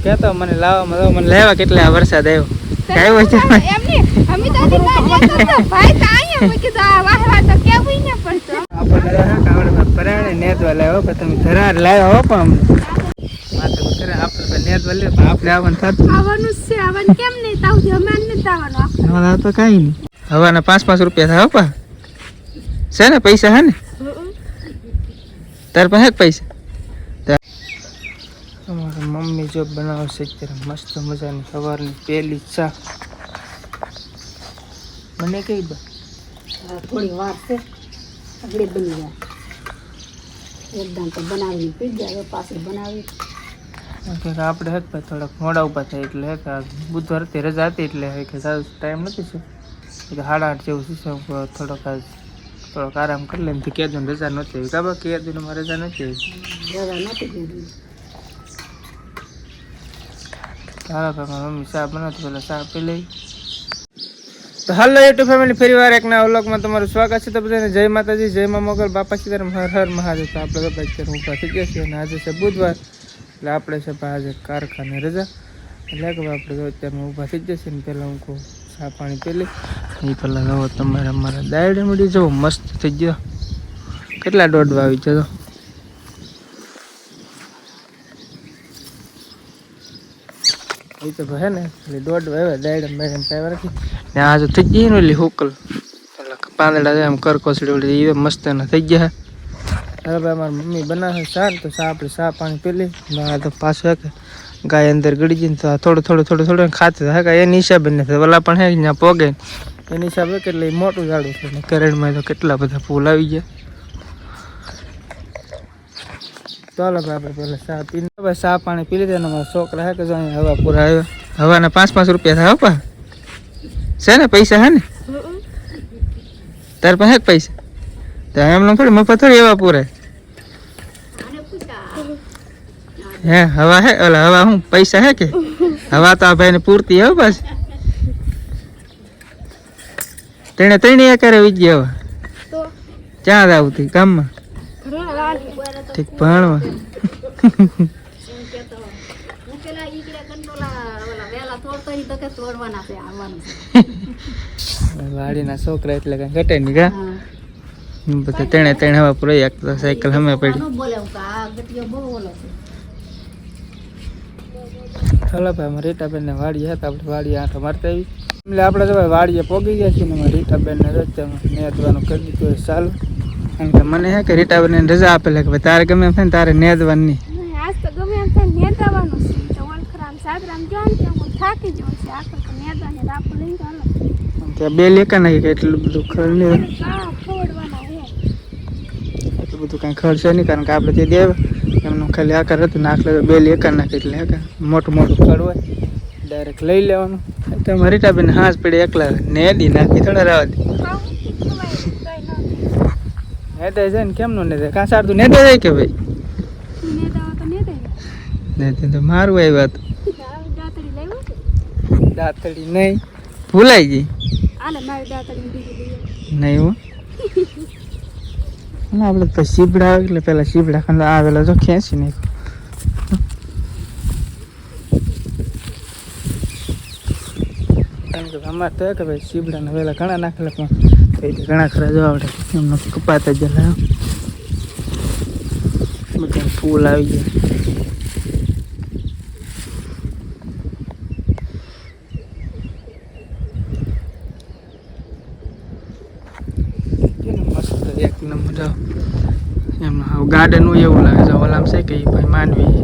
કહેતો મને લાવવામાં મને લેવા કેટલા વરસાદ આવ્યો આવ્યો છે એમની અમે તો ભાઈ તો અહીંયા મૂકી દો વાહવા તો કેવું ન પડતો આપણે કાવડમાં પરાણે નેતવા લાવ્યો પણ તમે ધરાર લાવ્યા હો પણ માથે કરે આપણે તો નેતવા લે પણ આપણે આવવાનું થતું આવવાનું છે આવવાનું કેમ નહીં તાવ અમે નથી આવવાનું હવા તો કાઈ નહીં હવાના 5-5 રૂપિયા થાય પા છે ને પૈસા હે ને તાર પાસે પૈસા અમારા મમ્મી જો બનાવશે ત્યારે મસ્ત મજાની સવારની પહેલી ચા મને કઈ બા થોડી વાર છે આગળ બની જાય એકદમ તો બનાવીને પી જાય પાછી બનાવી આપણે હે થોડાક મોડા ઉભા થાય એટલે હે બુધવાર તે રજા હતી એટલે કે ટાઈમ નથી છે 8:30 જેવું છે થોડોક આરામ કરી લે ને કેદું રજા નથી કાબા કેદું મારે રજા નથી સારા ભાઈ મમ્મી ચા બનાવતી પેલા ચા પી લઈ તો હાલો યુટ્યુબ ફેમિલી ફરી વાર એક નવા વ્લોગમાં તમારું સ્વાગત છે તો બધાને જય માતાજી જય મા મોગલ બાપા સીતારામ હર હર મહાદેવ તો આપણે બધા અત્યારે ઊભા થઈ ગયા છીએ અને આજે છે બુધવાર એટલે આપણે છે આજે કારખાને રજા એટલે કે આપણે અત્યારે ઊભા થઈ જશે ને પહેલાં હું કહું ચા પાણી પી લઈ એ પહેલાં હવે તમારે અમારા દાયડે મળી જવો મસ્ત થઈ ગયો કેટલા દોડવા આવી જતો એ તો હે ને એટલે દોડવા આવ્યા દાયડે મેડમ કાંઈ નથી ને આ જો થઈ ગઈ ને એટલે હુકલ એટલે પાંદડા એમ કરકોસડી એ મસ્ત ના થઈ ગયા હવે ભાઈ અમારી મમ્મી બનાવે ચા તો ચા આપણે ચા પાણી પી લઈ આ તો પાછું હે કે ગાય અંદર ગળી જઈને તો થોડું ખાતું હે કે એની હિસાબે નથી ઓલા પણ હે ત્યાં પોગે એની હિસાબે એટલે મોટું ઝાડું છે ને કેરેડમાં તો કેટલા બધા ફૂલ આવી ગયા ચાલો ભાઈ આપણે પહેલાં ચા પીને ભાઈ ચા પાણી પી લીધા ને અમારા છોકરા હે કે જો અહીંયા હવા પૂરા આવ્યા હવાના 5-5 રૂપિયા થાય પા છે ને પૈસા હે ને તાર પાસે પૈસા તો એમને થોડી મફત થોડી એવા પૂરાય હે હવા હે ઓલા હવા હું પૈસા હે કે હવા તો આ ભાઈને પૂરતી હે બસ ત્રણે કરે વિજય હવા ક્યાં જાવ તી ગામમાં ઠીક ભણવા વાડીના છોકરા એટલે કઈ ઘટે નહીં કા બધા ત્રણે હવા પૂરાઈ એક સાયકલ હમે પડી ચાલો ભાઈ અમારે રીટાબેન ને વાડીએ હતા આપણે વાડીએ આંટો મારતા આવી એટલે આપણે તો ભાઈ વાડીએ પોગી ગયા છીએ ને અમારે રીટાબેન ને રસ્તામાં નેદવાનું કરી દીધું હોય ચાલુ કારણ કે મને હે કે રીટાબેન ને રજા આપેલા કે ભાઈ તારે ગમે એમ થાય ને તારે નેદવાનું નહીં આજ તો ગમે એમ થાય નેદવાનું છે તો વલખરામ સાદરામ જોન કે હું થાકી જઉં છે આખો તો નેદવાને રાપ લઈ ચાલો ત્યાં બે લેકા નાખી કે એટલું બધું ખર્ચ નહીં ખવડવાના હે એટલું બધું કાંઈ ખર્ચ નહીં કારણ કે આપણે તે દેવ એમનું ખાલી આકાર હતું નાખલે બે લેકા નાખી એટલે હે મોટું ખડ હોય ડાયરેક્ટ લઈ લેવાનું તો અમારી રીટાબેન હાથ પડી એકલા નેદી નાખી થોડા રહેવા દે નેદે છે ને કેમ નો નેદે કાં સારતું નેદે જાય કે ભાઈ નેદે તો મારું આવ્યું હતું દાંતડી નહીં ભૂલાઈ ગઈ નહીં હો આપણે તો શીબડા આવે એટલે પેલા શીબડા ખાંડા આવેલા જો ખેંચી નાખ્યું અમારે તો કે ભાઈ શીબડાના વેલા ઘણા નાખેલા પણ ઘણા ખરા જોવા આવડે એમનો કપાતા જ બધા ફૂલ આવી ગયા એક નંબર એમ ગાર્ડન એવું લાગે છે ઓલામ છે કે ભાઈ માનવી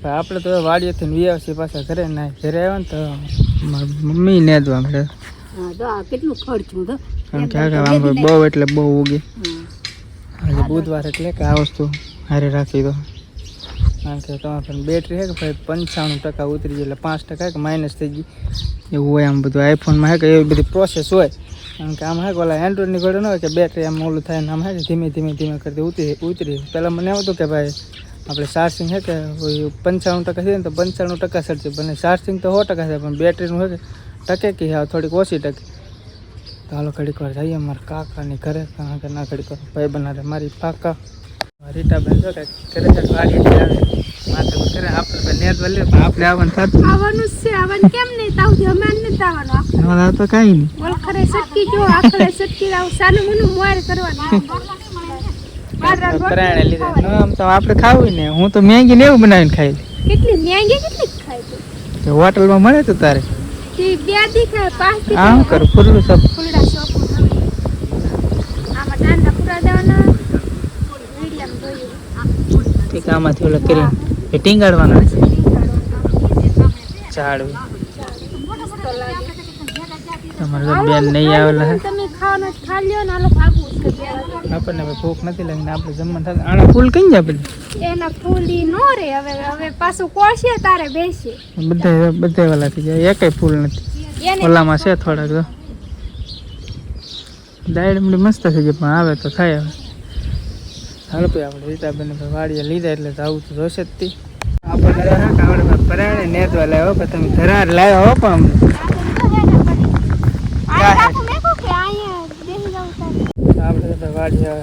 આપણે તો વાડીએથી વ્યાસી પાછા ઘરે ના ઘરે આવ્યા ને તો મમ્મી નેદવા મળે કેટલું ખર્ચું તો કારણ કે આમ બહુ એટલે બહુ ઉગે આજે બુધવાર એટલે કે આ વસ્તુ હારે રાખી દો કારણ કે તમારે બેટરી છે કે ભાઈ 95% ઉતરી જાય એટલે 5% કે માઇનસ થઈ ગઈ એવું હોય આમ બધું આઈફોનમાં હે કે એવી બધી પ્રોસેસ હોય કારણ કે આમ હે કે ઓલા એન્ડ્રોઈડની ઘડે ન હોય કે બેટરી આમ ઓલું થાય ને આમ હે કે ધીમે કરતી ઉતરી પહેલાં મને એવું હતું કે ભાઈ આપણે ચાર્જિંગ છે કે 95% છે ને તો 95% સડશે બને ચાર્જિંગ તો 100% છે પણ બેટરીનું છે કે ટકે કે હા થોડીક ઓછી ટકે તો હાલો ઘડીક વાર જઈએ અમારા કાકાની ઘરે કારણ કે ના ઘડીક વાર ભાઈ બનાવે મારી પાકા રીટાબેન જો કંઈક કરે છે વાડી આવે માથે કરે આપણે નેટ વલે આપણે આવવાનું થતું આવવાનું છે આવવાનું કેમ નહીં તાવથી અમાર નથી આવવાનું હવે તો કાંઈ નહીં બોલ ખરે સટકી જો આખરે સટકી આવ સાનું મનું મોર કરવાનું પ્રાણે લીધે આમ તો આપણે ખાવું ને હું તો મેગી ને એવું બનાવીને ખાઈ કેટલી મેંગી કેટલી ખાય તું હોટલમાં મળે તો તારે તે બે દી ખાય પાંચ દી આમ કરું ફૂલનું સબ ફૂલડા સોપો આમાં ટાંડા પૂરા દેવાના મીડિયમ જોયું ઠીક આમાંથી ઓલા કરી એ ટીંગાડવાના ઝાડવું તમારે બેન નહીં આવેલા હે તમે ખાવાનું ખા લ્યો ને આલો ભાગવું છે આપણને હવે ભૂખ નથી લાગી આપણે જમવાનું થાય આના ફૂલ કઈ જાય બધે એના ફૂલી નો રે હવે પાછું કોળશે તારે બેસે બધે વાલા થઈ જાય એકય ફૂલ નથી એને ઓલામાં છે થોડાક તો દાયડમડી મસ્ત થઈ જાય પણ આવે તો થાય હવે હાલો ભાઈ આપણે રીટાબેન વાડીએ લીધા એટલે તો આવું તો જોશે જ તી આપણે કાવડમાં પરાણે નેતવા લાવ્યો પણ તમે ધરાર લાવ્યો હો પણ આપણે તો વાડીએ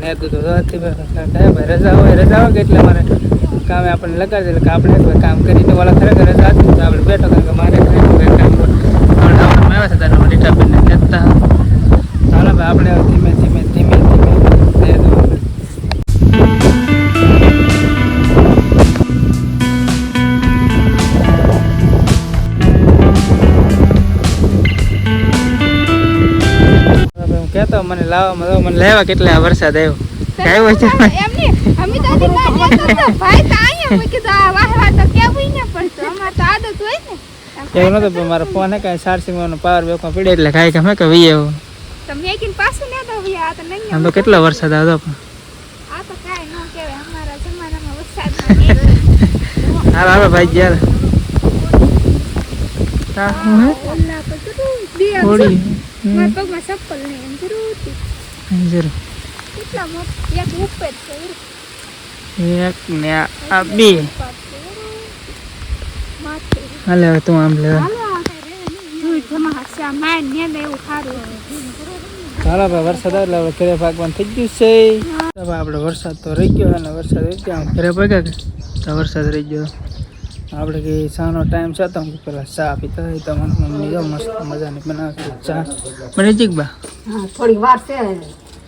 નેતું તો હતી ભાઈ રજા હોય કે એટલે મારે કામે આપણને લગાડી દે એટલે આપણે કોઈ કામ કરીને ઓલા ખરેખર રજા હતી તો આપણે બેઠો કારણ કે મારે કામ આવ્યા છે તારે રીટાબેનને નેતા ચાલો ભાઈ આપણે ધીમે ધીમે ધીમે ધીમે કેતો મને લાવવામાં મને લેવા કેટલા વરસાદ આવ્યો છે એમની અમે તો આથી બહાર જતો તો ભાઈ તો આયા મેં કીધું આ વાહવા તો કેવું ન પડતો અમાર તો આદત હોય ને એવું નતો પણ મારો ફોન હે કાંઈ ચાર્જિંગનો પાવર બેકમાં પડ્યો એટલે કાંઈ ગમે કે વી આવ્યો તો મેં કીધું પાછું ન દો આ તો નહીં આમ તો કેટલો વરસાદ આવ્યો પણ આ તો કાઈ ન કહેવાય અમારા જમાનામાં વરસાદમાં હાલ હાલો ભાઈ ગયા હા હું હે અલ્લાહ પર દે થોડી મારા પગમાં ચપ્પલ નહીં એમ જરૂર જરૂર કેટલા મોટ એક ઉપર છે એક ને આ બે હાલે હવે તું આમ લેવા ચાલો ભાઈ વરસાદ આવે એટલે હવે ઘરે ભાગવાનું થઈ ગયું છે આપણે વરસાદ તો રહી ગયો અને વરસાદ રહી ગયો ઘરે ભાગ્યા તો વરસાદ રહી ગયો આપણે કે ચાનો ટાઈમ છે તો પેલા ચા પીતા હોય તો મને મમ્મી જો મસ્ત મજાની બનાવે ચા બની જીક બા હા થોડી વાર છે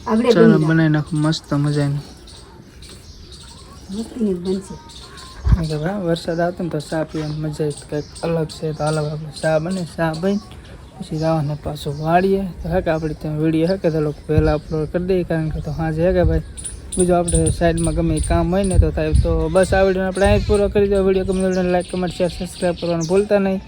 આગળ ચાલો બનાવી નાખું મસ્ત મજાની મસ્તી બનશે કે ભાઈ વરસાદ આવતો ને તો ચા પીવાની મજા કંઈક અલગ છે તો અલગ આપણે ચા બને ચા બની પછી જવાને પાછું વાળીએ તો હે કે આપણે ત્યાં વિડીયો હે કે તો લોકો પહેલાં અપલોડ કરી દઈએ કારણ કે તો હાજે હે કે ભાઈ બીજું આપણે સાઈડમાં ગમે કામ હોય ને તો થાય તો બસ આ વિડીયોને આપણે અહીં પૂરો કરી દો વિડીયો ગમે લાઈક કમેન્ટ શેર સબસ્ક્રાઈબ કરવાનું ભૂલતા નહીં